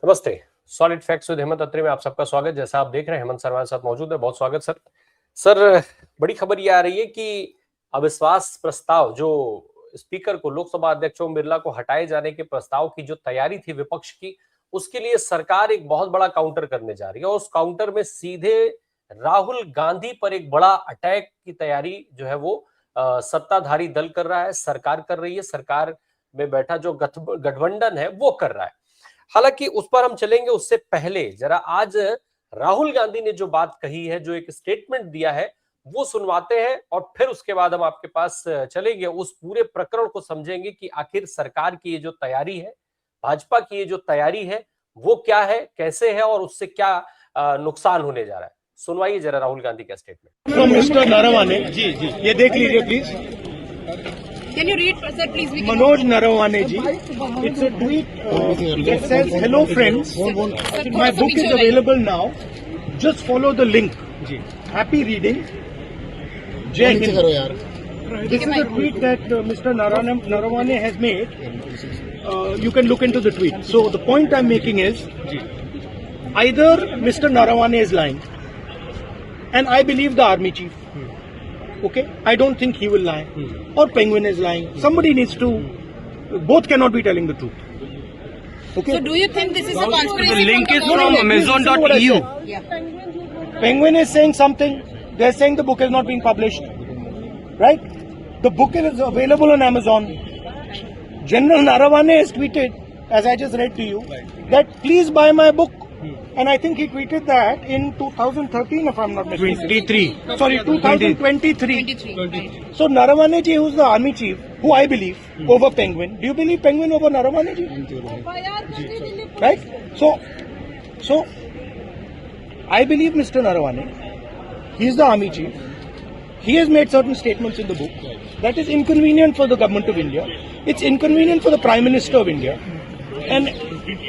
नमस्ते। Solid facts with Hemant अत्री में आप सबका स्वागत। जैसा आप देख रहे हैं हेमंत सर हमारे साथ मौजूद है। बहुत स्वागत सर। सर, बड़ी खबर ये आ रही है कि अविश्वास प्रस्ताव जो स्पीकर को, लोकसभा अध्यक्ष ओम बिरला को हटाए जाने के प्रस्ताव की जो तैयारी थी विपक्ष की, उसके लिए सरकार एक बहुत बड़ा काउंटर करने जा रही है और उस काउंटर में सीधे राहुल गांधी पर एक बड़ा अटैक की तैयारी जो है वो सत्ताधारी दल कर रहा है, सरकार कर रही है, सरकार में बैठा जो गठबंधन है वो कर रहा है। हालांकि उस पर हम चलेंगे, उससे पहले जरा आज राहुल गांधी ने जो बात कही है, जो एक स्टेटमेंट दिया है, वो सुनवाते हैं और फिर उसके बाद हम आपके पास चलेंगे, उस पूरे प्रकरण को समझेंगे कि आखिर सरकार की ये जो तैयारी है, भाजपा की ये जो तैयारी है, वो क्या है, कैसे है और उससे क्या नुकसान होने जा रहा है। सुनवाइए जरा राहुल गांधी का स्टेटमेंट। मिस्टर नारावाने जी ये देख लीजिए please. Can you read, sir, please? Manoj Narawane ji, it's a tweet that says, "Hello friends, my book is available now. Just follow the link. Happy reading. Jai Hind." This is a tweet that Mr. Narawane has made. You can look into the tweet. So the point I'm making is, either Mr. Narawane is lying, and I believe the army chief. Okay, I don't think he will lie, or Penguin is lying. Somebody needs to. Both cannot be telling the truth. Okay. So, do you think this is a conspiracy? The link is from Amazon.eu. Yeah. Penguin is saying something. They're saying the book has not been published. Right? The book is available on Amazon. General Narawane has tweeted, as I just read to you, that please buy my book. And I think he tweeted that in 2013, if I'm not mistaken. 23. Sorry, 2023. 23. So Narawane ji, who's the army chief, who I believe, over Penguin. Do you believe Penguin over Narawane ji? Right? So I believe Mr. Narawane. He is the army chief. He has made certain statements in the book that is inconvenient for the government of India. It's inconvenient for the Prime Minister of India. And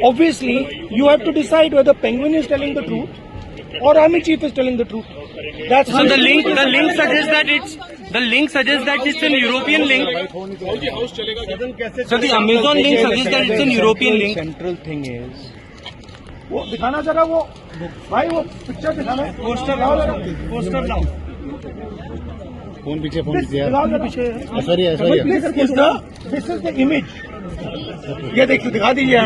obviously, you have to decide whether Penguin is telling the truth or Army Chief is telling the truth. That's So the link suggests that it's an European link. So the Amazon link suggests that it's an European link. Central thing is, वो दिखाना जरा वो भाई वो picture दिखाना poster लाओ phone पीछे this is the image ये देखिए दिखा दीजिए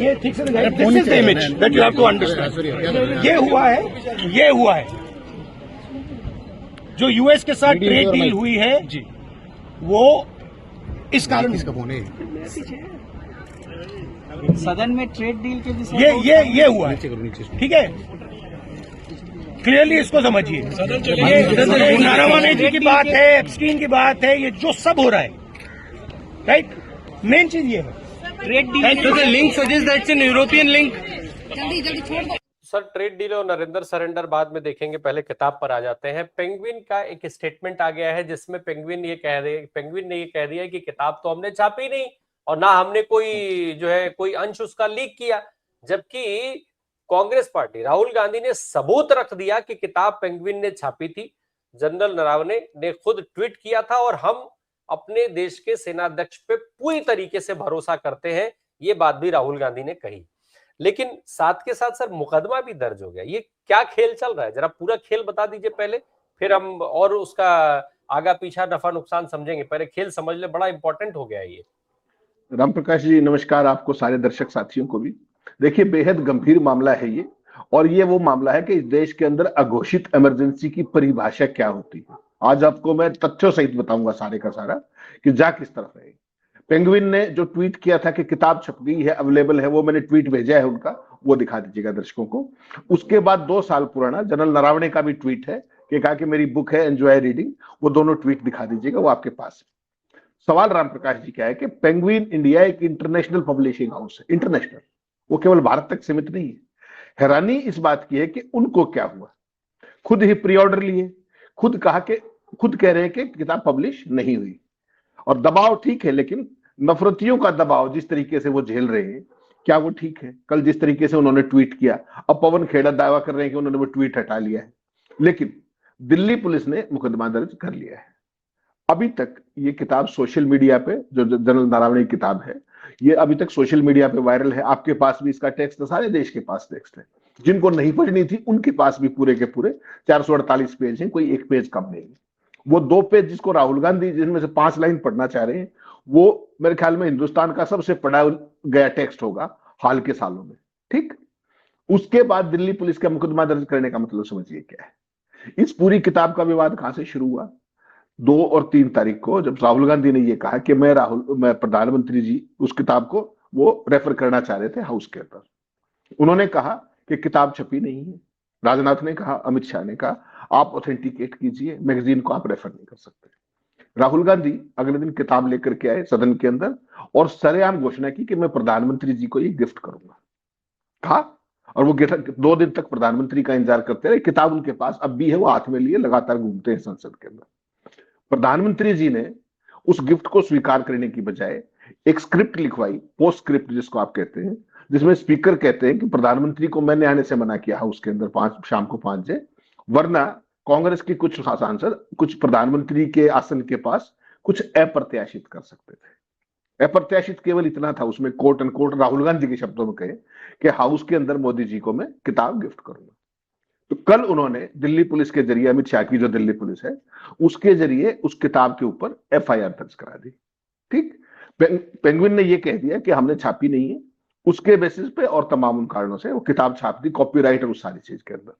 ये ठीक से दिखाइए this is the image that you have to understand ये हुआ है जो यूएस के साथ ट्रेड डील हुई है जी वो इस कारण इसका फोन है सदन में ट्रेड डील के विषय ये हुआ है ठीक है क्लियरली इसको समझिए ये नारावाने जी की बात है एप्स्टीन की बात है ये जो सब हो रहा है राइट मेन चीज ये है ट्रेड डील तो the link suggest that it's an European link जल्दी छोड़ दो। सर, ट्रेड डील और नरेंद्र सरेंडर बाद में देखेंगे, पहले किताब पर आ जाते हैं। पेंगुइन का एक स्टेटमेंट आ गया है जिसमें पेंगुइन ने ये कह दिया है कि किताब तो हमने छापी नहीं और ना हमने कोई अंश उसका लीक किया, जबकि कांग्रेस पार्टी राहुल गांधी ने सबूत रख दिया कि किताब पेंगुइन ने छापी थी। जनरल नरावने ने खुद ट्वीट किया था और हम अपने देश के सेनाध्यक्ष पे पूरी तरीके से भरोसा करते हैं, ये बात भी राहुल गांधी ने कही। लेकिन साथ के साथ सर मुकदमा भी दर्ज हो गया। ये क्या खेल चल रहा है, जरा पूरा खेल बता दीजिए पहले, फिर हम और उसका आगा पीछा नफा नुकसान समझेंगे। पहले खेल समझ ले, बड़ा इंपॉर्टेंट हो गया ये। राम प्रकाश जी नमस्कार, आपको सारे दर्शक साथियों को भी। देखिए बेहद गंभीर मामला है ये, और ये वो मामला है कि इस देश के अंदर अघोषित इमरजेंसी की परिभाषा क्या होती है। आज आपको मैं तथ्यों सहित बताऊंगा सारे का सारा कि जा किस तरफ है। पेंगुइन ने जो ट्वीट किया था कि किताब छप गई है, अवेलेबल है, वो मैंने ट्वीट भेजा है उनका, वो दिखा दीजिएगा दर्शकों को। उसके बाद 2 साल पुराना जनरल नरावणे का भी ट्वीट है कि कहा कि मेरी बुक है एंजॉय रीडिंग, वो दोनों ट्वीट दिखा दीजिएगा, वो आपके पास है। सवाल राम प्रकाश जी क्या है कि पेंगुइन इंडिया एक इंटरनेशनल पब्लिशिंग हाउस है, इंटरनेशनल, वो केवल भारत तक सीमित नहीं है। हैरानी इस बात की है कि उनको क्या हुआ, खुद ही प्री ऑर्डर लिए, खुद कह रहे हैं कि किताब पब्लिश नहीं हुई। और दबाव ठीक है, लेकिन नफरतियों का दबाव जिस तरीके से वो झेल रहे हैं, क्या वो ठीक है? कल जिस तरीके से उन्होंने ट्वीट किया, अब पवन खेड़ा दावा कर रहे हैं कि उन्होंने वो ट्वीट हटा लिया है, लेकिन दिल्ली पुलिस ने मुकदमा दर्ज कर लिया है। अभी तक ये किताब सोशल मीडिया पे, जो जनरल नरावणे की किताब है, ये अभी तक सोशल मीडिया पे वायरल है, आपके पास भी इसका टेक्स्ट है, सारे देश के पास टेक्स्ट है। जिनको नहीं पढ़नी थी उनके पास भी पूरे के पूरे 448 पेज हैं, कोई एक पेज कम नहीं है। वो 2 पेज जिसको राहुल गांधी जिनमें से 5 लाइन पढ़ना चाह रहे हैं, वो मेरे ख्याल में हिंदुस्तान का सबसे पढ़ा गया टेक्स्ट होगा हाल के सालों में। ठीक, उसके बाद दिल्ली पुलिस का मुकदमा दर्ज करने का मतलब समझिए क्या है। इस पूरी किताब का विवाद कहां से शुरू हुआ? 2 और 3 तारीख को जब राहुल गांधी ने ये कहा कि मैं प्रधानमंत्री जी उस किताब को वो रेफर करना चाह रहे थे हाउस के अंदर। उन्होंने कहा कि किताब छपी नहीं है। राजनाथ ने कहा, अमित शाह ने कहा आप ऑथेंटिकेट कीजिए, मैगजीन को आप रेफर नहीं कर सकते। राहुल गांधी अगले दिन किताब लेकर के आए सदन के अंदर और सरेआम घोषणा की कि मैं प्रधानमंत्री जी को ये गिफ्ट करूंगा। कहा, और वो 2 दिन तक प्रधानमंत्री का इंतजार करते रहे। किताब उनके पास अब भी है, वो हाथ में लिए लगातार घूमते हैं संसद के अंदर। प्रधानमंत्री जी ने उस गिफ्ट को स्वीकार करने की बजाय एक स्क्रिप्ट लिखवाई, पोस्ट स्क्रिप्ट जिसको आप कहते हैं, जिसमें स्पीकर कहते हैं कि प्रधानमंत्री को मैंने आने से मना किया हाउस के अंदर शाम को 5 बजे, वरना कांग्रेस के कुछ सांसद कुछ प्रधानमंत्री के आसन के पास कुछ अप्रत्याशित कर सकते थे। अप्रत्याशित केवल इतना था उसमें, quote and quote Rahul Gandhi के शब्दों में कहे कि हाउस के अंदर मोदी जी को मैं किताब गिफ्ट करूंगा। तो कल उन्होंने दिल्ली पुलिस के जरिए, अमित शाह की जो दिल्ली पुलिस है उसके जरिए उस किताब के ऊपर एफआईआर दर्ज करा दी। ठीक, पेंगुइन ने यह कह दिया कि हमने छापी नहीं है, उसके बेसिस पे और तमाम उन कारणों से वो किताब छाप दी, कॉपीराइट और उस सारी चीज के अंदर।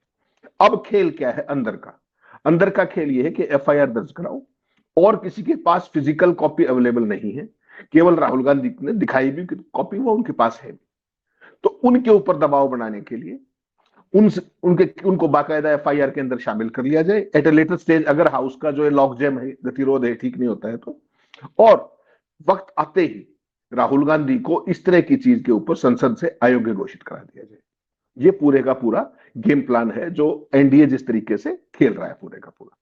अब खेल क्या है अंदर का? अंदर का खेल यह है कि एफआईआर दर्ज कराओ और किसी के पास फिजिकल कॉपी अवेलेबल नहीं है, केवल राहुल गांधी ने दिखाई भी कॉपी वो उनके पास है। तो उनके ऊपर दबाव बनाने के लिए उनको बाकायदा एफआईआर के अंदर शामिल कर लिया जाए एट ए लेटर स्टेज, अगर हाउस का जो लॉक जैम है, गतिरोध है, ठीक नहीं होता है तो। और वक्त आते ही राहुल गांधी को इस तरह की चीज के ऊपर संसद से अयोग्य घोषित करा दिया जाए। ये पूरे का पूरा गेम प्लान है जो एनडीए जिस तरीके से खेल रहा है पूरे का पूरा।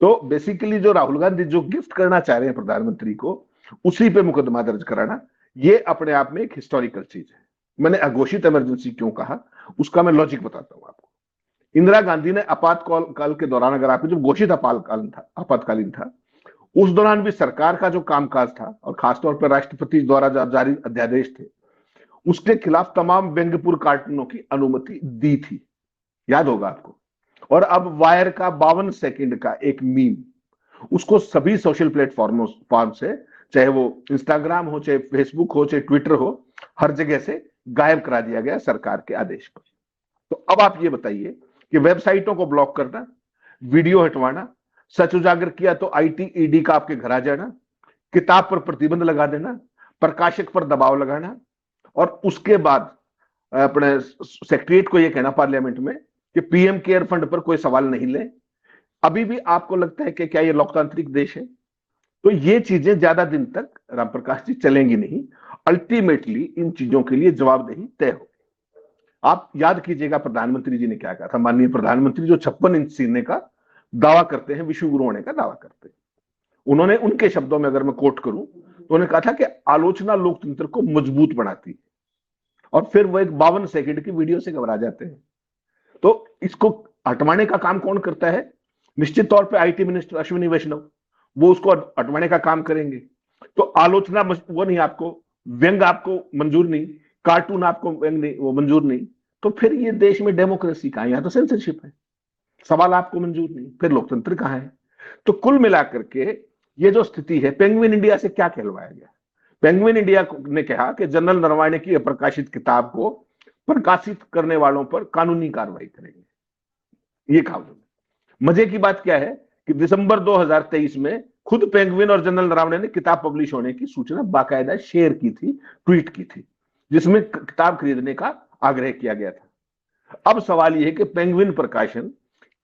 तो बेसिकली जो राहुल गांधी जो गिफ्ट करना चाह रहे हैं प्रधानमंत्री को, उसी पे मुकदमा दर्ज कराना, ये अपने आप में एक हिस्टोरिकल चीज है। मैंने अघोषित इमरजेंसी क्यों कहा, उसका मैं लॉजिक बताता हूं आपको। इंदिरा गांधी ने आपातकाल के दौरान, अगर आपको जब घोषित आपातकालीन था, उस दौरान भी सरकार का जो कामकाज था और खासतौर पर राष्ट्रपति द्वारा जारी अध्यादेश थे, उसके खिलाफ तमाम व्यंग्यपूर्ण कार्टूनों की अनुमति दी थी, याद होगा आपको। और अब वायर का 52 सेकंड का एक मीम, उसको सभी सोशल प्लेटफॉर्म से, चाहे वो इंस्टाग्राम हो, चाहे फेसबुक हो, चाहे ट्विटर हो, हर जगह से गायब करा दिया गया सरकार के आदेश पर। तो अब आप ये बताइए कि वेबसाइटों को ब्लॉक करना, वीडियो हटवाना, सच उजागर किया तो आईटी-ईडी का आपके घर आ जाना, किताब पर प्रतिबंध लगा देना, प्रकाशक पर दबाव लगाना, और उसके बाद अपने सेक्रेटरीट को यह कहना पार्लियामेंट में कि पीएम केयर फंड पर कोई सवाल नहीं ले। अभी भी आपको लगता है कि क्या यह लोकतांत्रिक देश है? तो ये चीजें ज्यादा दिन तक राम प्रकाश जी चलेंगी नहीं। अल्टीमेटली इन चीजों के लिए जवाबदेही तय हो। आप याद कीजिएगा प्रधानमंत्री जी ने क्या कहा था। माननीय प्रधानमंत्री जो 56 इंच सीने का दावा करते हैं, विश्व गुरु होने का दावा करते हैं, उन्होंने उनके शब्दों में अगर मैं कोट करूं तो उन्होंने कहा था कि आलोचना लोकतंत्र को मजबूत बनाती है। और फिर वो एक 52 सेकंड की वीडियो से घबरा जाते हैं। तो इसको हटवाने का काम कौन करता है? निश्चित तौर पे आईटी मिनिस्टर अश्विनी वैष्णव, वो उसको हटवाने का काम करेंगे। तो आलोचना वो नहीं, आपको व्यंग आपको मंजूर नहीं, कार्टून आपको व्यंग नहीं, वो मंजूर नहीं, तो फिर ये देश में डेमोक्रेसी कहां है? यहां तो सेंसरशिप है। सवाल आपको मंजूर नहीं, फिर लोकतंत्र कहां है? तो कुल मिलाकर के ये जो स्थिति है, पेंगुइन इंडिया से क्या कहलवाया गया? पेंगुइन इंडिया ने कहा कि जनरल नरवाणे की प्रकाशित किताब को प्रकाशित करने वालों पर कानूनी कार्रवाई करेंगे। ये कहा उन्होंने। मजे की बात क्या है कि दिसंबर 2023 में खुद पेंगुइन और जनरल नरवाणे ने किताब पब्लिश होने की सूचना बाकायदा शेयर की थी, ट्वीट की थी, जिसमें किताब खरीदने का आग्रह किया गया था। अब सवाल यह है कि पेंगुइन प्रकाशन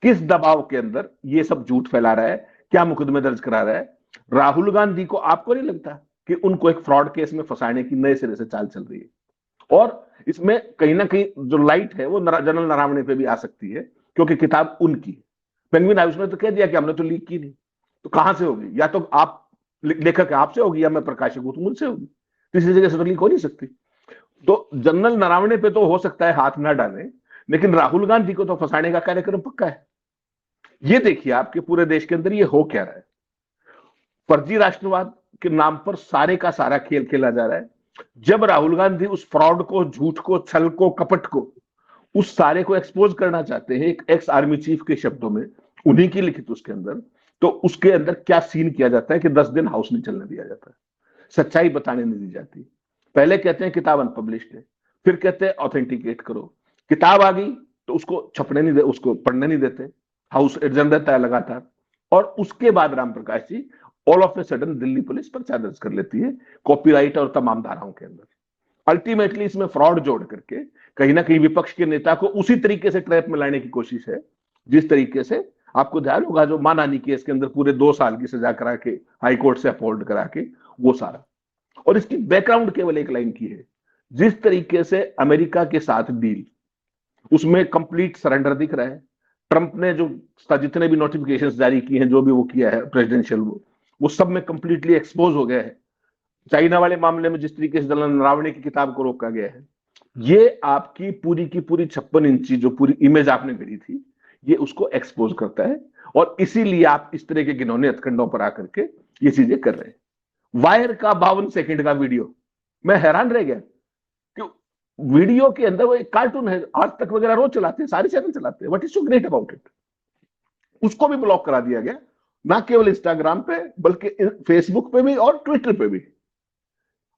किस दबाव के अंदर ये सब झूठ फैला रहा है, क्या मुकदमे दर्ज करा रहा है? राहुल गांधी को आपको नहीं लगता कि उनको एक फ्रॉड केस में फंसाने की नए सिरे से चाल चल रही है? और इसमें कहीं ना कहीं जो लाइट है वो जनरल नरवाणे पे भी आ सकती है, क्योंकि किताब उनकी है। पेंगुइन हाउस ने तो कह दिया कि हमने तो लीक की नहीं, तो कहां से होगी? या तो आप लेखक आपसे होगी, या मैं प्रकाशक हूं तो मुझसे होगी, तीसरी जगह से तो लीक हो नहीं सकती। तो जनरल नरवाणे पे तो हो सकता है हाथ ना डालें, लेकिन राहुल गांधी को तो फंसाने का कार्यक्रम पक्का है। ये देखिए आपके पूरे देश के अंदर ये हो क्या रहा है। फर्जी राष्ट्रवाद के नाम पर सारे का सारा खेल खेला जा रहा है। जब राहुल गांधी उस फ्रॉड को, झूठ को, छल को, कपट को, उस सारे को एक्सपोज करना चाहते हैं एक एक्स आर्मी चीफ के शब्दों में, उन्हीं की लिखित उसके अंदर, तो उसके अंदर क्या सीन किया जाता है कि 10 दिन हाउस नहीं चलने दिया जाता है, सच्चाई बताने नहीं दी जाती। पहले कहते हैं किताब अनपब्लिश्ड है, फिर कहते हैं ऑथेंटिकेट करो, किताब आ गई तो उसको छपने नहीं दे, उसको पढ़ने नहीं देते, हाउस एडजन रहता है लगातार। और उसके बाद Ram Prakash ji all of a sudden Delhi police पर्चा दर्ज कर लेती है कॉपीराइट और तमाम धाराओं के अंदर। अल्टीमेटली इसमें फ्रॉड जोड़ करके कहीं ना कहीं विपक्ष के नेता को उसी तरीके से ट्रैप में लाने की कोशिश है जिस तरीके से आपको ध्यान होगा जो मानहानि केस के अंदर पूरे 2 साल की सजा करा के हाई कोर्ट से अपहोल्ड करा के वो सारा। और इसकी बैकग्राउंड केवल एक लाइन की है, जिस तरीके से अमेरिका के साथ डील, उसमें कंप्लीट सरेंडर दिख रहा है। ट्रंप ने जो जितने भी नोटिफिकेशंस जारी किए हैं, जो भी वो किया है प्रेसिडेंशियल, वो सब में कंप्लीटली एक्सपोज हो गया है। चाइना वाले मामले में जिस तरीके से जलन नरावणे की किताब को रोका गया है, ये आपकी पूरी की पूरी 56 इंची जो पूरी इमेज आपने गढ़ी थी, ये उसको एक्सपोज करता है। और इसीलिए आप इस तरह के घिनौने हथकंडों पर आकर के ये चीजें कर रहे हैं। वायर का 52 सेकंड का वीडियो, मैं हैरान रह गया कि वीडियो के अंदर वो एक कार्टून है, आज तक वगैरह रोज चलाते हैं, सारे चैनल चलाते हैं, what is so great about it. उसको भी ब्लॉक करा दिया गया, ना केवल इंस्टाग्राम पे बल्कि फेसबुक पे भी और ट्विटर पे भी।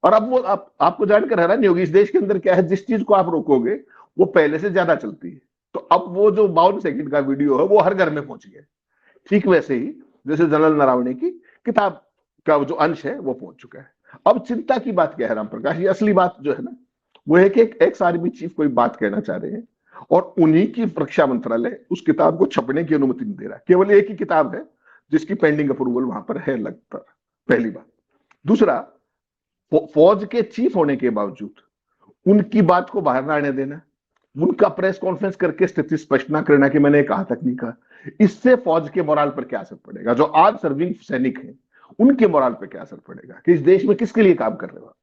और अब वो आपको जानकर हैरानी होगी, इस देश के अंदर क्या है, जिस चीज को आप रोकोगे वो पहले से ज्यादा चलती है। तो अब वो जो 52 सेकंड का वीडियो है वो हर घर में पहुंच गया। ठीक वैसे ही जैसे जनरल नरावणे की किताब का जो अंश है वो पहुंच चुका है। अब चिंता की बात क्या है राम प्रकाश, ये असली बात जो है ना, वो है कि एक एक्स आर्मी चीफ कोई बात कहना चाह रहे हैं और उन्हीं की रक्षा मंत्रालय उस किताब को छपने की अनुमति नहीं दे रहा। केवल एक ही किताब है जिसकी पेंडिंग अप्रूवल वहां पर है लगता, पहली बात। दूसरा, फौज के चीफ होने के बावजूद उनकी बात को बाहर ना आने देना, उनका प्रेस कॉन्फ्रेंस करके स्थिति स्पष्ट ना करना कि मैंने कहा तक नहीं कहा, इससे फौज के मोराल पर क्या असर पड़ेगा। जो आज सर्विंग सैनिक हैं उनके मोराल पर क्या असर पड़ेगा कि इस देश में किसके लिए काम कर रहे हो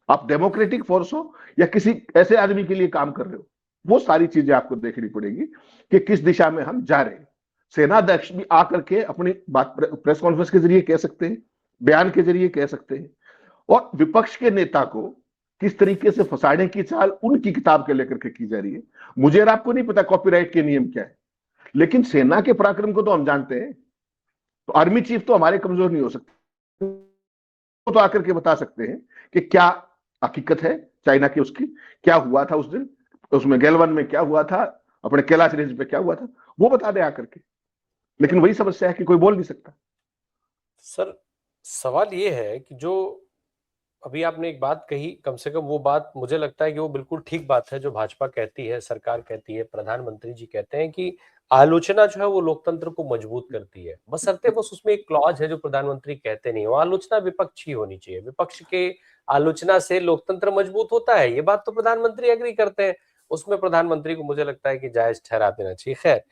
आप डेमोक्रेटिक फोर्स हो या किसी ऐसे आदमी के लिए काम कर रहे हो। वो सारी चीजें आपको देखनी पड़ेगी कि किस दिशा में हम जा रहे हैं। सेनाध्यक्ष भी आकर के अपनी बात प्रेस कॉन्फ्रेंस के जरिए कह सकते हैं, बयान के जरिए कह सकते हैं, और विपक्ष के नेता को किस तरीके से फंसाने की चाल उनकी किताब के लेकर के की जा रही है। मुझे और आपको नहीं पता कॉपीराइट के नियम क्या है, लेकिन सेना के पराक्रम को तो हम जानते हैं। तो आर्मी चीफ तो हमारे कमजोर नहीं हो सकते, तो आकर के बता सकते हैं कि क्या हकीकत है चाइना की, उसकी क्या हुआ था उस दिन, उसमें गैलवन में क्या हुआ था, अपने कैलाश रेंज पे क्या हुआ था, वो बता दे आकर के। लेकिन वही समस्या है कि कोई बोल नहीं सकता। सर सवाल ये है कि जो अभी आपने एक बात कही, कम से कम वो बात मुझे लगता है कि वो बिल्कुल ठीक बात है जो भाजपा कहती है, सरकार कहती है, प्रधानमंत्री जी कहते हैं कि आलोचना जो है वो लोकतंत्र को मजबूत करती है। बशर्ते बस उसमें एक क्लॉज है जो प्रधानमंत्री कहते नहीं, वो आलोचना विपक्षी होनी चाहिए। विपक्ष के आलोचना से लोकतंत्र मजबूत होता है, ये बात तो प्रधानमंत्री एग्री करते हैं। उसमें प्रधानमंत्री को मुझे लगता है कि जायज ठहरा देना चाहिए। खैर,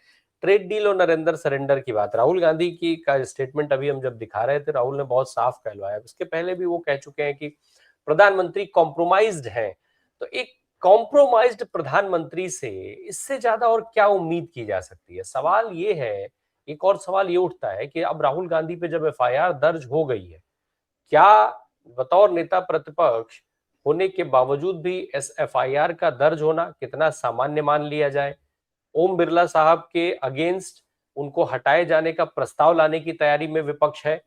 ट्रेड डील और नरेंद्र सरेंडर की बात, राहुल गांधी की का स्टेटमेंट अभी हम जब दिखा रहे थे, राहुल ने बहुत साफ कहलवाया। इसके पहले भी वो कह चुके हैं कि प्रधानमंत्री कॉम्प्रोमाइज्ड हैं। तो एक कॉम्प्रोमाइज्ड प्रधानमंत्री से इससे ज्यादा और क्या उम्मीद की जा सकती है। सवाल ये है, एक और सवाल ये उठता है कि अब राहुल गांधी पे जब एफआईआर दर्ज हो गई है, क्या बतौर नेता प्रतिपक्ष होने के बावजूद भी इस एफआईआर का दर्ज होना कितना सामान्य मान लिया जाए। ओम बिरला साहब के अगेंस्ट उनको हटाए जाने का प्रस्ताव लाने की तैयारी में विपक्ष है।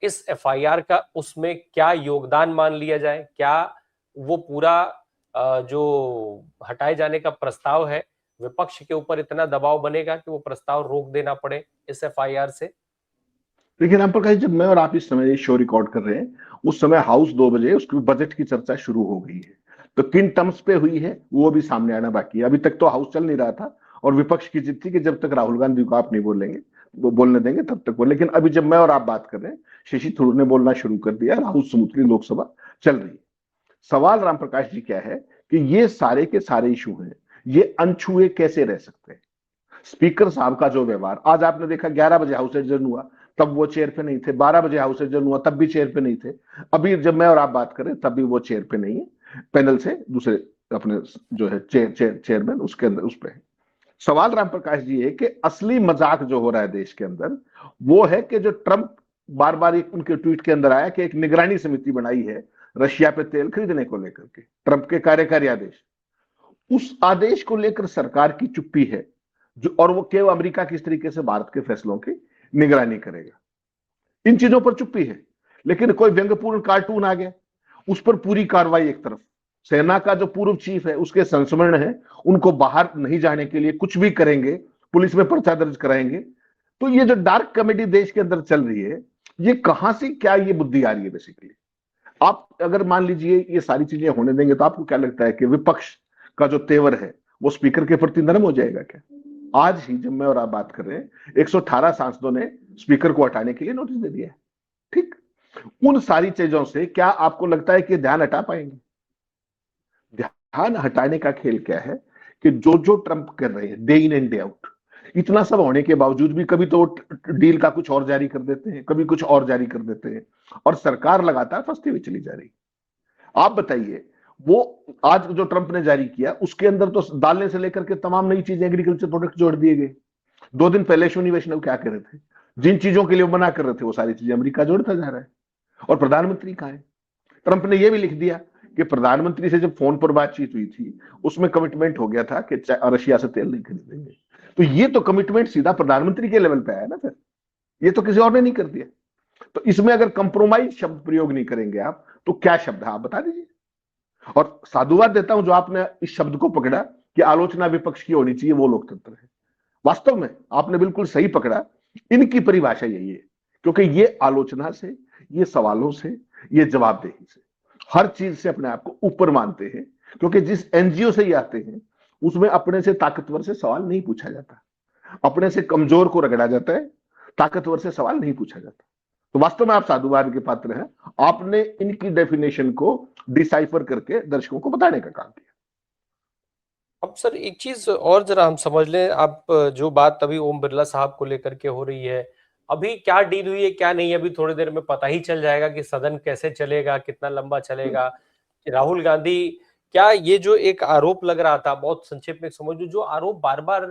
इस एफआईआर का उसमें क्या योगदान मान लिया जाए, क्या वो पूरा जो हटाए जाने का प्रस्ताव है, विपक्ष के ऊपर इतना दबाव बनेगा कि वो प्रस्ताव रोक देना पड़े इस एफआईआर से। देखिए राम प्रकाश, जब मैं और आप इस समय शो रिकॉर्ड कर रहे हैं, उस समय हाउस 2 बजे उसकी बजट की चर्चा शुरू हो गई है। तो किन टर्म्स पे हुई है वो भी सामने आना बाकी है। अभी तक तो हाउस चल नहीं रहा था और विपक्ष की जिद थी कि जब तक राहुल गांधी को आप नहीं बोलेंगे, वो बोलने देंगे तब तक बोल। लेकिन अभी जब मैं और आप बात कर रहे हैं, शशि थरूर ने बोलना शुरू कर दिया, राहुल स्मूथली लोकसभा चल रही है। सवाल राम प्रकाश जी क्या है कि ये सारे के सारे इशू हैं, ये अनछुए कैसे रह सकते हैं। स्पीकर साहब का जो व्यवहार, आज आपने देखा 11 बजे हाउस एडजर्न हुआ तब वो चेयर पे नहीं थे, 12 बजे हाउस एडजर्न हुआ तब भी चेयर पे नहीं थे, अभी जब मैं और आप बात करें तब भी वो चेयर पे नहीं है, पैनल से दूसरे अपने जो है चेयरमैन उसके अंदर उस पे है। सवाल राम प्रकाश जी है कि असली मजाक जो हो रहा है देश के अंदर वो है कि जो ट्रंप बार बार उनके ट्वीट के अंदर आया कि एक निगरानी समिति बनाई है रशिया पे तेल खरीदने को लेकर के ट्रंप के कार्यकारी आदेश, उस आदेश को लेकर सरकार की चुप्पी है जो, और वो केवल अमेरिका किस तरीके से भारत के फैसलों की निगरानी करेगा, इन चीजों पर चुप्पी है। लेकिन कोई व्यंग्यपूर्ण कार्टून आ गया, उस पर पूरी कार्रवाई एक तरफ। सेना का जो पूर्व चीफ है उसके संस्मरण है, उनको बाहर नहीं जाने के लिए कुछ भी करेंगे, पुलिस में पर्चा दर्ज कराएंगे। तो ये जो डार्क कॉमेडी देश के अंदर चल रही है, ये कहां से क्या ये बुद्धि आ रही है बेसिकली? आप अगर मान लीजिए ये सारी चीजें होने देंगे तो आपको क्या लगता है कि विपक्ष का जो तेवर है वो स्पीकर के प्रति नरम हो जाएगा क्या? आज ही जब मैं और आप बात कर रहे हैं 118 सांसदों ने स्पीकर को हटाने के लिए नोटिस दे दिया है। ठीक, उन सारी चीजों से क्या आपको लगता है कि ध्यान हटा पाएंगे? ध्यान हटाने का खेल क्या है कि जो जो ट्रंप कर रहे हैं day in and day out, इतना सब होने के बावजूद भी कभी तो डील का कुछ और जारी कर देते हैं, कभी कुछ और जारी कर देते हैं, और सरकार लगातार फंसती हुई चली जा रही। आप बताइए, वो आज जो ट्रंप ने जारी किया उसके अंदर तो डालने से लेकर के तमाम नई चीजें, एग्रीकल्चर प्रोडक्ट जोड़ दिए गए। 2 दिन पहले अश्विनी वैष्णव क्या कर रहे थे, जिन चीजों के लिए वो मना कर रहे थे वो सारी चीजें अमेरिका जोड़ता जा रहा है। और प्रधानमंत्री कहां है? ट्रंप ने यह भी लिख दिया कि प्रधानमंत्री से जब फोन पर बातचीत हुई थी उसमें कमिटमेंट हो गया था कि रशिया से तेल नहीं खरीदेंगे। तो ये तो कमिटमेंट सीधा प्रधानमंत्री के लेवल पे आया ना, फिर ये तो किसी और ने नहीं कर दिया। तो इसमें अगर कंप्रोमाइज शब्द प्रयोग नहीं करेंगे आप तो क्या शब्द है आप बता दीजिए। और साधुवाद देता हूं जो आपने इस शब्द को पकड़ा कि आलोचना विपक्ष की होनी चाहिए, वो लोकतंत्र है। वास्तव में आपने बिल्कुल सही पकड़ा, इनकी परिभाषा यही है, क्योंकि ये आलोचना से, ये सवालों से, ये जवाबदेही से, हर चीज से अपने आप को ऊपर मानते हैं। क्योंकि जिस एनजीओ से ये आते हैं उसमें अपने से ताकतवर से सवाल नहीं पूछा जाता, अपने से कमजोर को रगड़ा जाता है, ताकतवर से सवाल नहीं पूछा जाता। तो वास्तव में आप साधुवाद के पात्र हैं, आपने इनकी डेफिनेशन को डिसाइफर करके दर्शकों को बताने का काम किया। अब सर एक चीज और जरा हम समझ लें, आप जो बात अभी ओम बिरला साहब को लेकर के हो रही है, अभी क्या डील हुई है क्या नहीं, अभी थोड़ी देर में पता ही चल जाएगा कि सदन कैसे चलेगा, कितना लंबा चलेगा। राहुल गांधी, क्या ये जो एक आरोप लग रहा था, बहुत संक्षेप में समझो, जो आरोप बार बार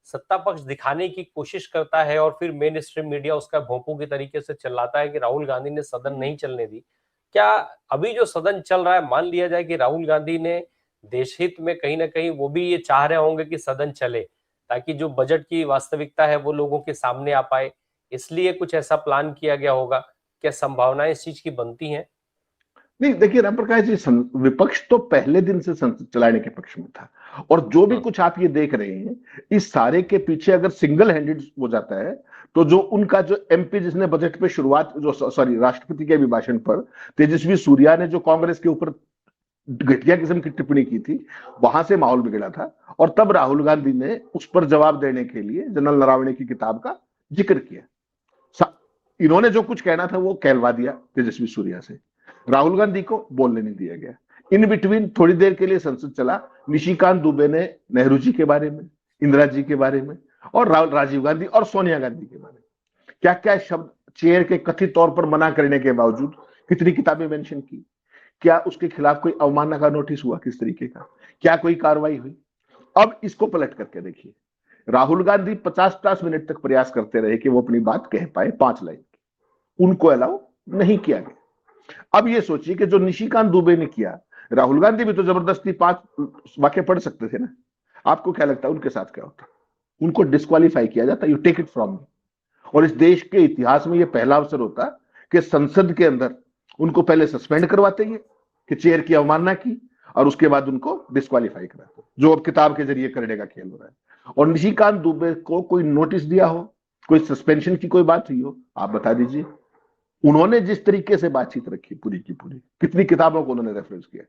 सत्ता पक्ष दिखाने की कोशिश करता है और फिर मेन स्ट्रीम मीडिया उसका भोंपू के तरीके से चिल्लाता है कि राहुल गांधी ने सदन नहीं चलने दी, क्या अभी जो सदन चल रहा है, मान लिया जाए कि राहुल गांधी ने देश हित में कहीं ना कहीं वो भी ये चाह रहे होंगे कि सदन चले ताकि जो बजट की वास्तविकता है वो लोगों के सामने आ पाए, इसलिए कुछ ऐसा प्लान किया गया होगा? क्या संभावनाएं इस चीज की बनती हैं? नहीं, देखिए राम प्रकाश जी, विपक्ष तो पहले दिन से संसद चलाने के पक्ष में था, और जो भी कुछ आप ये देख रहे हैं इस सारे के पीछे अगर सिंगल हैंडेड हो जाता है तो जो उनका जो एमपी जिसने बजट पे शुरुआत, जो सॉरी राष्ट्रपति के अभिभाषण पर तेजस्वी सूर्या ने जो कांग्रेस के ऊपर घटिया किस्म की टिप्पणी की थी, वहां से माहौल बिगड़ा था। और तब राहुल गांधी ने उस पर जवाब देने के लिए जनरल नरवणे की किताब का जिक्र किया। इन्होंने जो कुछ कहना था वो कहलवा दिया तेजस्वी सूर्या से, राहुल गांधी को बोलने नहीं दिया गया। इन बिटवीन थोड़ी देर के लिए संसद चला, निशिकांत दुबे ने नेहरू जी के बारे में, इंदिरा जी के बारे में, और राजीव गांधी और सोनिया गांधी के बारे में क्या क्या शब्द चेयर के कथित तौर पर मना करने के बावजूद कितनी किताबें मेंशन की, क्या उसके खिलाफ कोई अवमानना का नोटिस हुआ, किस तरीके का, क्या कोई कार्रवाई हुई। अब इसको पलट करके देखिए, राहुल गांधी 50-50 मिनट तक प्रयास करते रहे कि वो अपनी बात कह पाए 5 लाइन की, उनको अलाउ नहीं किया गया। अब ये सोचिए कि जो निशिकांत दुबे ने किया, राहुल गांधी भी तो जबरदस्ती 5 वाक्य पढ़ सकते थे ना, आपको क्या लगता है उनके साथ क्या होता? उनको डिस्क्वालीफाई किया जाता, you take it from me. और इस देश के इतिहास में यह पहला अवसर होता कि संसद के अंदर उनको पहले सस्पेंड करवाते हैं कि चेयर की अवमानना की, और उसके बाद उनको डिस्क्वालीफाई कराते, जो अब किताब के जरिए करने का खेल हो रहा है। और निशिकांत दुबे को कोई नोटिस दिया हो, कोई सस्पेंशन की कोई बात हुई हो, आप बता दीजिए। उन्होंने जिस तरीके से बातचीत रखी पूरी की पूरी, कितनी किताबों को उन्होंने रेफरेंस किया।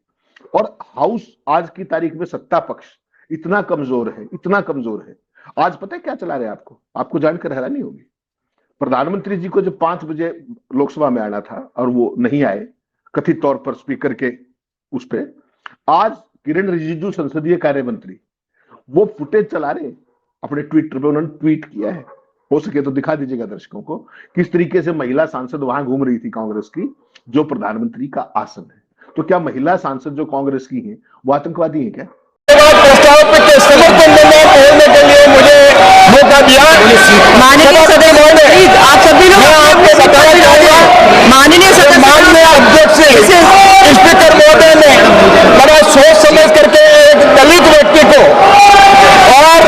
और हाउस आज की तारीख में सत्ता पक्ष इतना कमजोर है, इतना कमजोर है। आज पता है क्या चला रहे हैं आपको जानकर हैरानी होगी। प्रधानमंत्री जी को जब 5 बजे लोकसभा में आना था और वो नहीं आए कथित तौर पर स्पीकर के उस पे, आज किरण रिजिजू संसदीय कार्य मंत्री वो फुटेज चला रहे अपने ट्विटर पे, उन्होंने ट्वीट किया है, हो सके तो दिखा दीजिएगा दर्शकों को, किस तरीके से महिला सांसद वहां घूम रही थी कांग्रेस की, जो प्रधानमंत्री का आसन है। तो क्या महिला सांसद जो कांग्रेस की है वो आतंकवादी है क्या? प्रस्ताव के समर्थन में बोलने के लिए मुझे मौका दिया। माननीय सदस्य महोदय, आप सभी लोग आपको बताया जाएगा, माननीय सदस्य, माननीय अध्यक्ष स्पीकर महोदय ने बड़ा सोच समझ करके एक दलित व्यक्ति को और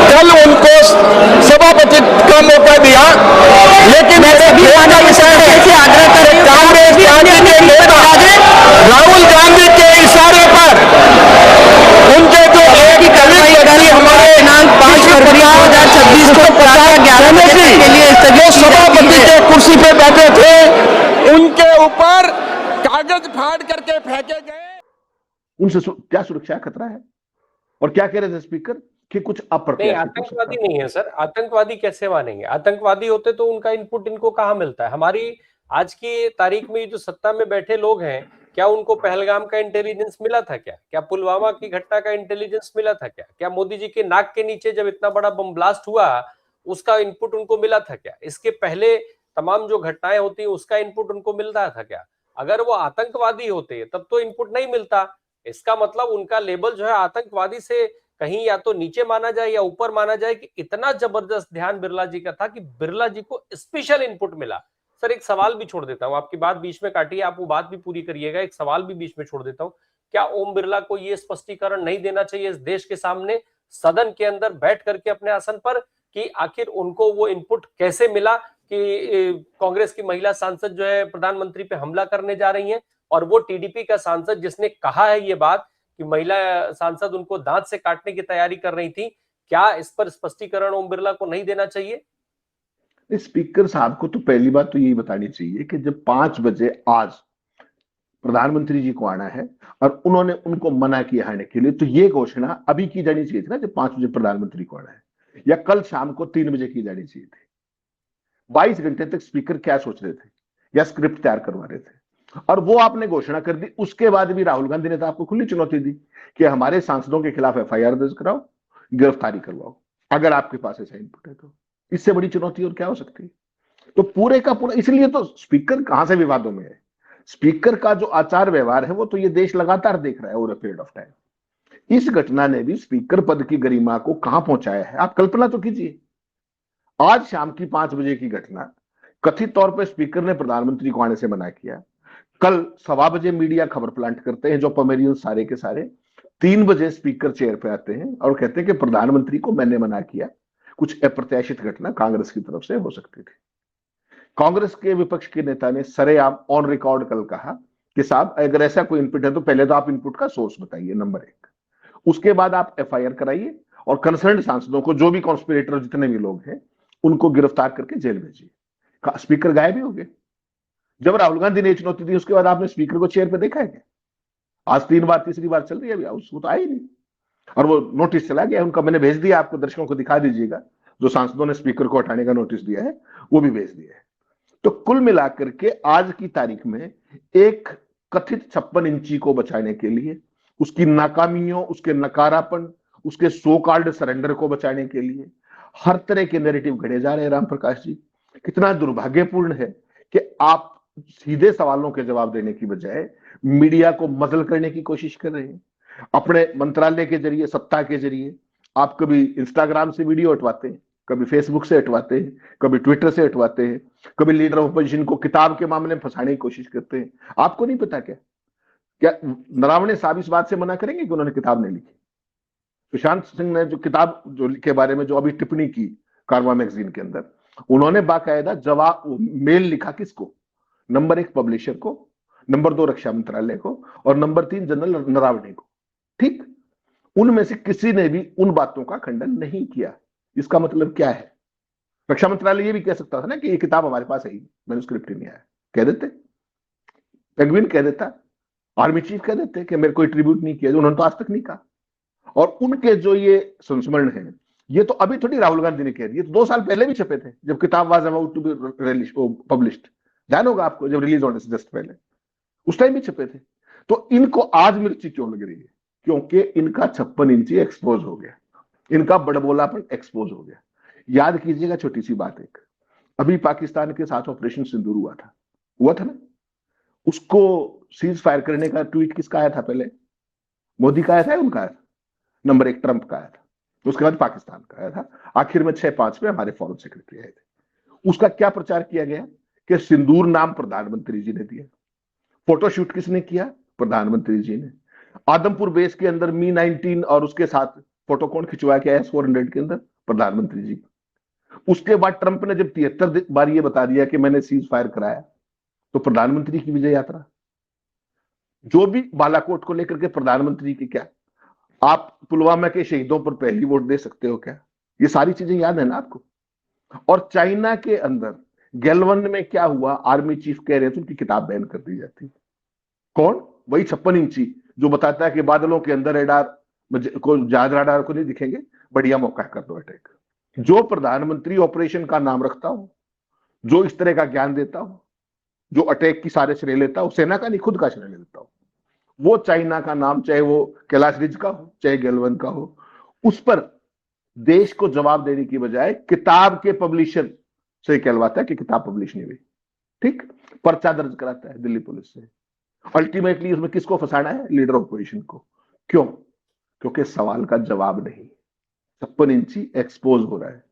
कल उनको सभापति का मौका दिया, लेकिन मेरे खेद का विषय है कांग्रेस पार्टी के नेता राहुल गांधी के इशारे पर उनके जो एक दलित व्यक्ति हमारे दिनांक 5 फरवरी 2026 को प्रातः 11 बजे के लिए जो सभापति के कुर्सी पे बैठे थे उनके ऊपर कागज फाड़ करके फेंके गए। उनसे क्या सुरक्षा खतरा है? और क्या कह रहे थे स्पीकर कि कुछ नहीं, अप्रत्याशित हो आतंकवादी सकता है। नहीं है सर, आतंकवादी कैसे मानेंगे? आतंकवादी होते तो उनका इनपुट इनको कहाँ मिलता है? हमारी आज की तारीख में जो सत्ता में बैठे लोग हैं, क्या उनको पहलगाम का इंटेलिजेंस मिला था क्या? क्या पुलवामा की घटना का इंटेलिजेंस मिला था क्या? क्या मोदी जी के नाक के नीचे जब इतना बड़ा बम ब्लास्ट हुआ उसका इनपुट उनको मिला था क्या? इसके पहले तमाम जो घटनाएं होती है उसका इनपुट उनको मिल रहा था क्या? अगर वो आतंकवादी होते तब तो इनपुट नहीं मिलता। इसका मतलब उनका लेबल जो है आतंकवादी से कहीं या तो नीचे माना जाए या ऊपर माना जाए कि इतना जबरदस्त ध्यान बिरला जी का था कि बिरला जी को स्पेशल इनपुट मिला। सर एक सवाल भी छोड़ देता हूं, आपकी बात बीच में काटिए, आप वो बात भी पूरी करिएगा, एक सवाल भी बीच में छोड़ देता हूं। क्या ओम बिरला को ये स्पष्टीकरण नहीं देना चाहिए इस देश के सामने सदन के अंदर बैठ करके अपने आसन पर कि आखिर उनको वो इनपुट कैसे मिला कि कांग्रेस की महिला सांसद जो है प्रधानमंत्री पे हमला करने जा रही हैं, और वो टीडीपी का सांसद जिसने कहा है ये बात कि महिला सांसद उनको दांत से काटने की तैयारी कर रही थी, क्या इस पर स्पष्टीकरण ओम बिरला को नहीं देना चाहिए? स्पीकर साहब को तो पहली बात तो यही बतानी चाहिए कि जब 5 बजे आज प्रधानमंत्री जी को आना है और उन्होंने उनको मना किया आने के लिए, तो ये घोषणा अभी की जानी चाहिए थी ना, जब 5 बजे प्रधानमंत्री को आना है, या कल शाम को 3 बजे की जानी चाहिए थी। 22 घंटे तक स्पीकर क्या सोच रहे थे या स्क्रिप्ट तैयार करवा रहे थे, और वो आपने घोषणा कर दी। उसके बाद भी राहुल गांधी ने तो आपको खुली चुनौती दी कि हमारे सांसदों के खिलाफ एफआईआर दर्ज कराओ, गिरफ्तारी करवाओ, अगर आपके पास ऐसा इनपुट है तो। इससे बड़ी चुनौती और क्या हो सकती है? तो पूरे का पूरा, इसलिए तो स्पीकर कहां से विवादों में है। स्पीकर का जो आचार व्यवहार है वो तो ये देश लगातार देख रहा है over a period of time. इस घटना ने भी स्पीकर पद की गरिमा को कहां पहुंचाया है, आप कल्पना तो कीजिए। आज शाम की 5 बजे की घटना, कथित तौर पर स्पीकर ने प्रधानमंत्री को आने से मना किया। कल 1:15 बजे मीडिया खबर प्लांट करते हैं जो पमेरियन सारे के सारे। 3 बजे स्पीकर चेयर पे आते हैं और कहते हैं कि प्रधानमंत्री को मैंने मना किया। कुछ अप्रत्याशित घटना कांग्रेस की तरफ से हो सकती थी। कांग्रेस के विपक्ष के नेता ने सरेआम ऑन रिकॉर्ड कल कहा कि साहब अगर ऐसा कोई इनपुट है तो पहले तो आप इनपुट का सोर्स बताइए, नंबर 1। उसके बाद आप एफआईआर कराइए और कंसर्न सांसदों को, जो भी कॉन्स्पिरेटर जितने भी लोग हैं, उनको गिरफ्तार करके जेल भेजिए। स्पीकर गायब ही हो गए। जब राहुल गांधी ने चुनौती दी उसके बाद आपने स्पीकर को चेयर पे देखा है क्या? आज 3 बार, तीसरी बार चल रही है, अभी उसको तो आई नहीं, और वो नोटिस चला गया उनका। मैंने भेज दिया आपको, दर्शकों को दिखा दीजिएगा, जो सांसदों ने स्पीकर को हटाने का नोटिस दिया है वो भी भेज दिया है। तो कुल मिलाकर के आज की तारीख में एक कथित 56 इंची को बचाने के लिए, उसकी नाकामियों, उसके नकारापन, उसके सो कॉल्ड सरेंडर को बचाने के लिए हर तरह के नैरेटिव घड़े जा रहे हैं। राम प्रकाश जी, कितना दुर्भाग्यपूर्ण है कि आप सीधे सवालों के जवाब देने की बजाय मीडिया को मजल करने की कोशिश कर रहे हैं। अपने मंत्रालय के जरिए, सत्ता के जरिए आप कभी इंस्टाग्राम से वीडियो हटवाते हैं, कभी फेसबुक से हटवाते हैं, कभी ट्विटर से हटवाते हैं, कभी लीडर ऑफ अपोजिशन को किताब के मामले में फंसाने की कोशिश करते हैं। आपको नहीं पता क्या नरावणे साहब इस बात से मना करेंगे कि उन्होंने किताब नहीं लिखी? सुशांत सिंह ने जो किताब जो के बारे में जो अभी टिप्पणी की कारवा मैगजीन के अंदर, उन्होंने बाकायदा जवाब मेल लिखा किसको? नंबर 1 पब्लिशर को, नंबर 2 रक्षा मंत्रालय को, और नंबर 3 जनरल नरावणे को। ठीक, उनमें से किसी ने भी उन बातों का खंडन नहीं किया। इसका मतलब क्या है? रक्षा मंत्रालय ये भी कह सकता था ना कि ये किताब हमारे पास है ही, मैन्युस्क्रिप्ट ही नहीं आया, कह देते। पेंगुइन कह देता, आर्मी चीफ कह देते कि मेरे को ट्रिब्यूट नहीं किया, उन्होंने तो आज तक नहीं कहा। और उनके जो ये संस्मरण है, ये तो अभी थोड़ी राहुल गांधी ने कह दिया, तो 2 साल पहले भी छपे थे जब किताब was about to be published. ध्यान होगा आपको, जब रिलीज होने से जस्ट पहले, उस टाइम भी छपे थे। तो इनको आज मिर्ची क्यों लग रही है? क्योंकि इनका 56 इंची एक्सपोज हो गया, इनका बड़बोलापन एक्सपोज हो गया। याद कीजिएगा छोटी सी बात, एक अभी पाकिस्तान के साथ ऑपरेशन सिंदूर हुआ था ना, उसको सीज फायर करने का ट्वीट किसका आया था? पहले मोदी का आया था, उनका आया था? नंबर 1 ट्रंप का आया था, तो उसके बाद पाकिस्तान का आया था। आखिर में 6-5 में हमारे फॉरेन सेक्रेटरी आए थे। उसका क्या प्रचार किया गया कि सिंदूर नाम प्रधानमंत्री जी ने दिया। फोटोशूट किसने किया? प्रधानमंत्री जी ने। आदमपुर बेस के अंदर मी-19 और उसके साथ फोटो कौन खिंचवा के आया S-400 के अंदर? प्रधानमंत्री जी। उसके बाद ट्रंप ने जब 73 बार ये बता दिया कि मैंने सीज फायर कराया, तो प्रधानमंत्री की विजय यात्रा, जो भी बालाकोट को लेकर के प्रधानमंत्री की, क्या आप पुलवामा के शहीदों पर पहली वोट दे सकते हो क्या? ये सारी चीजें याद है ना आपको? और चाइना के अंदर गैलवन में क्या हुआ? आर्मी चीफ कह रहे थे उनकी किताब बैन कर दी जाती। कौन? वही 56 इंची जो बताता है कि बादलों के अंदर रेडार को, जहाज राडार को नहीं दिखेंगे, बढ़िया मौका कर दो अटैक। जो प्रधानमंत्री ऑपरेशन का नाम रखता हो, जो इस तरह का ज्ञान देता हो, जो अटैक की सारे श्रेय लेता हो, सेना का नहीं खुद का श्रेय लेता हो, वो चाइना का नाम, चाहे वो कैलाश रिज का हो चाहे गैलवन का हो, उस पर देश को जवाब देने की बजाय किताब के पब्लिशर से कहलवाता है कि किताब पब्लिश नहीं हुई। ठीक, पर्चा दर्ज कराता है दिल्ली पुलिस से। अल्टीमेटली उसमें किसको फंसाना है? लीडर ऑपोजिशन को। क्यों? क्योंकि सवाल का जवाब नहीं। 56 इंची एक्सपोज हो रहा है।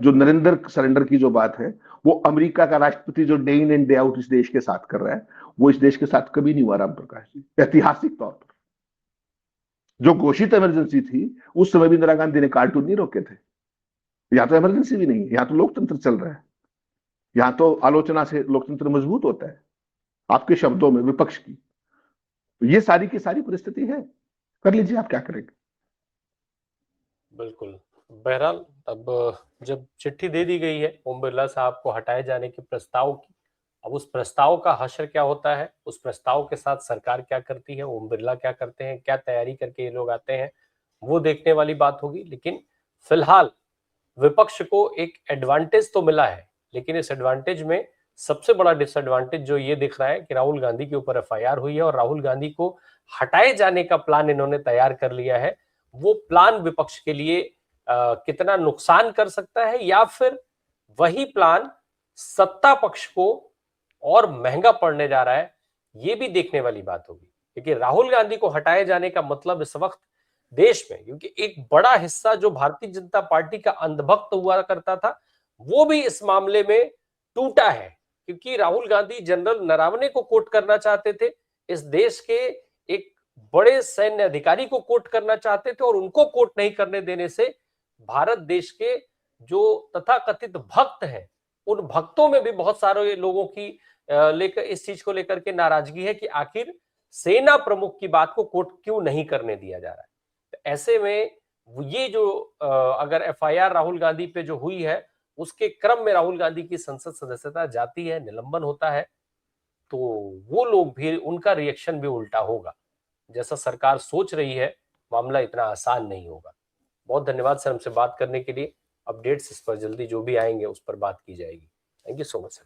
जो नरेंद्र सरेंडर की जो बात है, वो अमेरिका का राष्ट्रपति जो day in and day out इस देश के साथ कर रहा है, वो इस देश के साथ कभी नहीं हुआ राम प्रकाश जी, ऐतिहासिक तौर पर। जो घोषित इमरजेंसी थी उस समय भी इंदिरा गांधी ने कार्टून नहीं रोके थे। यहां तो इमरजेंसी भी नहीं है, यहां तो लोकतंत्र चल रहा है, यहां तो आलोचना से लोकतंत्र मजबूत होता है, आपके शब्दों में विपक्ष की। ये सारी की सारी परिस्थिति है, कर लीजिए आप क्या करेंगे। बिल्कुल। बहरहाल अब जब चिट्ठी दे दी गई है ओम बिरला साहब को हटाए जाने के प्रस्ताव की, अब उस प्रस्ताव का हश्र क्या होता है, उस प्रस्ताव के साथ सरकार क्या करती है, ओम बिरला क्या करते हैं, क्या तैयारी करके ये लोग आते हैं, वो देखने वाली बात होगी। लेकिन फिलहाल विपक्ष को एक एडवांटेज तो मिला है, लेकिन इस एडवांटेज में सबसे बड़ा डिसएडवांटेज जो ये दिख रहा है कि राहुल गांधी के ऊपर FIR हुई है और राहुल गांधी को हटाए जाने का प्लान इन्होंने तैयार कर लिया है। वो प्लान विपक्ष के लिए कितना नुकसान कर सकता है, या फिर वही प्लान सत्ता पक्ष को और महंगा पड़ने जा रहा है, ये भी देखने वाली बात होगी। क्योंकि राहुल गांधी को हटाए जाने का मतलब इस वक्त देश में, क्योंकि एक बड़ा हिस्सा जो भारतीय जनता पार्टी का अंधभक्त हुआ करता था, वो भी इस मामले में टूटा है। क्योंकि राहुल गांधी जनरल नरावने को कोट करना चाहते थे, इस देश के एक बड़े सैन्य अधिकारी को कोट करना चाहते थे, और उनको कोट नहीं करने देने से भारत देश के जो तथाकथित भक्त हैं, उन भक्तों में भी बहुत सारे लोगों की लेकर इस चीज को लेकर के नाराजगी है कि आखिर सेना प्रमुख की बात को कोट क्यों नहीं करने दिया जा रहा है। तो ऐसे में ये जो अगर FIR राहुल गांधी पे जो हुई है, उसके क्रम में राहुल गांधी की संसद सदस्यता जाती है, निलंबन होता है, तो वो लोग भी, उनका रिएक्शन भी उल्टा होगा। जैसा सरकार सोच रही है, मामला इतना आसान नहीं होगा। बहुत धन्यवाद सर हमसे बात करने के लिए। अपडेट्स इस पर जल्दी जो भी आएंगे उस पर बात की जाएगी। Thank you so much sir.